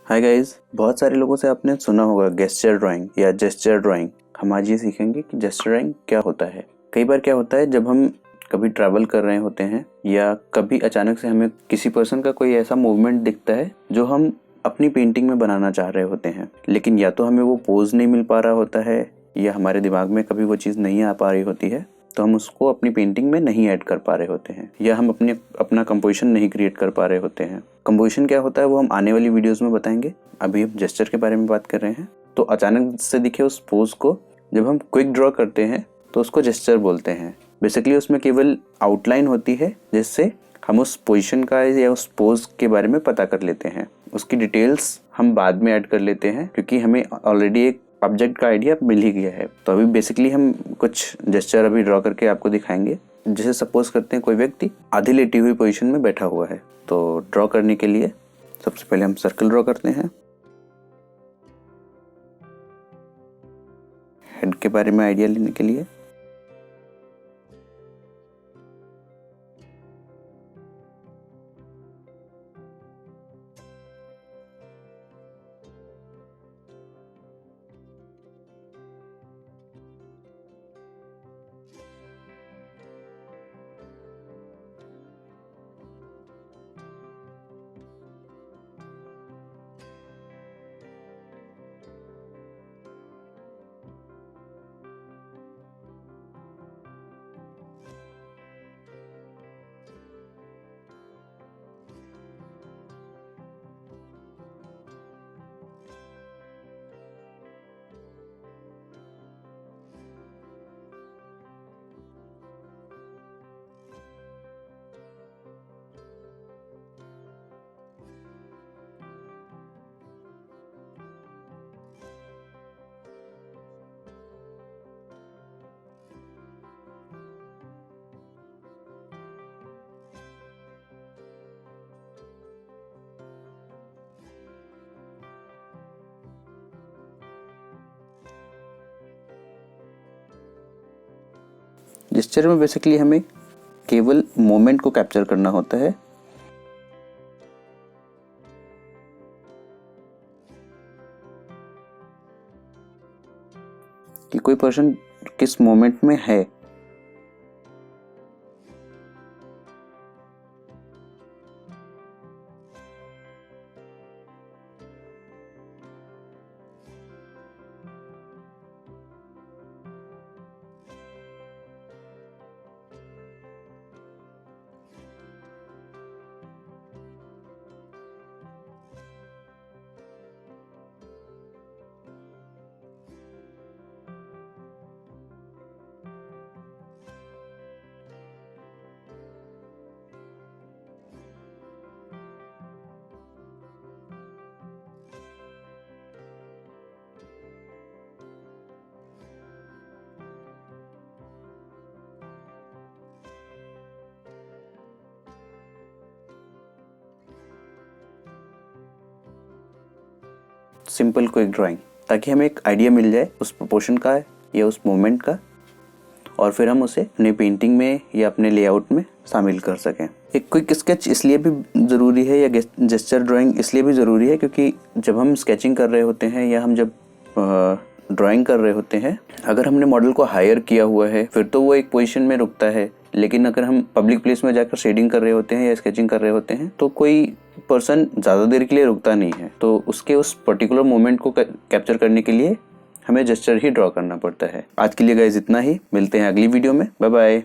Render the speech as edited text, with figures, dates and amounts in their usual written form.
Hi guys, बहुत सारे लोगों से आपने सुना होगा गेस्चर ड्राइंग या जेस्चर ड्राइंग। हम आज ये सीखेंगे कि जेस्चर ड्राइंग क्या होता है। कई बार क्या होता है, जब हम कभी ट्रैवल कर रहे होते हैं या कभी अचानक से हमें किसी पर्सन का कोई ऐसा मूवमेंट दिखता है जो हम अपनी पेंटिंग में बनाना चाह रहे होते हैं, लेकिन या तो हमें वो पोज नहीं मिल पा रहा होता है या हमारे दिमाग में कभी वो चीज़ नहीं आ पा रही होती है, तो हम उसको अपनी पेंटिंग में नहीं ऐड कर पा रहे होते हैं या हम अपना कंपोजिशन नहीं क्रिएट कर पा रहे होते हैं। कंपोजिशन क्या होता है वो हम आने वाली वीडियोस में बताएंगे। अभी हम जेस्चर के बारे में बात कर रहे हैं। तो अचानक से दिखे उस पोज को जब हम क्विक ड्रॉ करते हैं तो उसको जेस्चर बोलते हैं। बेसिकली उसमें केवल आउटलाइन होती है जिससे हम उस पोजीशन का या उस पोज के बारे में पता कर लेते हैं। उसकी डिटेल्स हम बाद में ऐड कर लेते हैं क्योंकि हमें ऑलरेडी एक ऑब्जेक्ट का आइडिया मिल ही गया है। तो अभी बेसिकली हम कुछ जेस्चर अभी ड्रॉ करके आपको दिखाएंगे। जैसे सपोज करते हैं कोई व्यक्ति आधी लेटी हुई पोजीशन में बैठा हुआ है, तो ड्रॉ करने के लिए सबसे पहले हम सर्कल ड्रॉ करते हैं। हेड के बारे में आइडिया लेने के लिए जेस्चर में बेसिकली हमें केवल मोमेंट को कैप्चर करना होता है। कि कोई पर्सन किस मोमेंट में है। सिंपल क्विक ड्राइंग, ताकि हमें एक आइडिया मिल जाए उस प्रोपोर्शन का या उस मोमेंट का, और फिर हम उसे अपने पेंटिंग में या अपने लेआउट में शामिल कर सकें। एक क्विक स्केच इसलिए भी ज़रूरी है या जेस्चर ड्राइंग इसलिए भी ज़रूरी है क्योंकि जब हम स्केचिंग कर रहे होते हैं या हम जब ड्राइंग कर रहे होते हैं, अगर हमने मॉडल को हायर किया हुआ है फिर तो वो एक पोजीशन में रुकता है, लेकिन अगर हम पब्लिक प्लेस में जाकर शेडिंग कर रहे होते हैं या स्केचिंग कर रहे होते हैं तो कोई पर्सन ज़्यादा देर के लिए रुकता नहीं है। तो उसके उस पर्टिकुलर मोमेंट को कैप्चर करने के लिए हमें जेस्चर ही ड्रॉ करना पड़ता है। आज के लिए गाइस इतना ही, मिलते हैं अगली वीडियो में। Bye bye.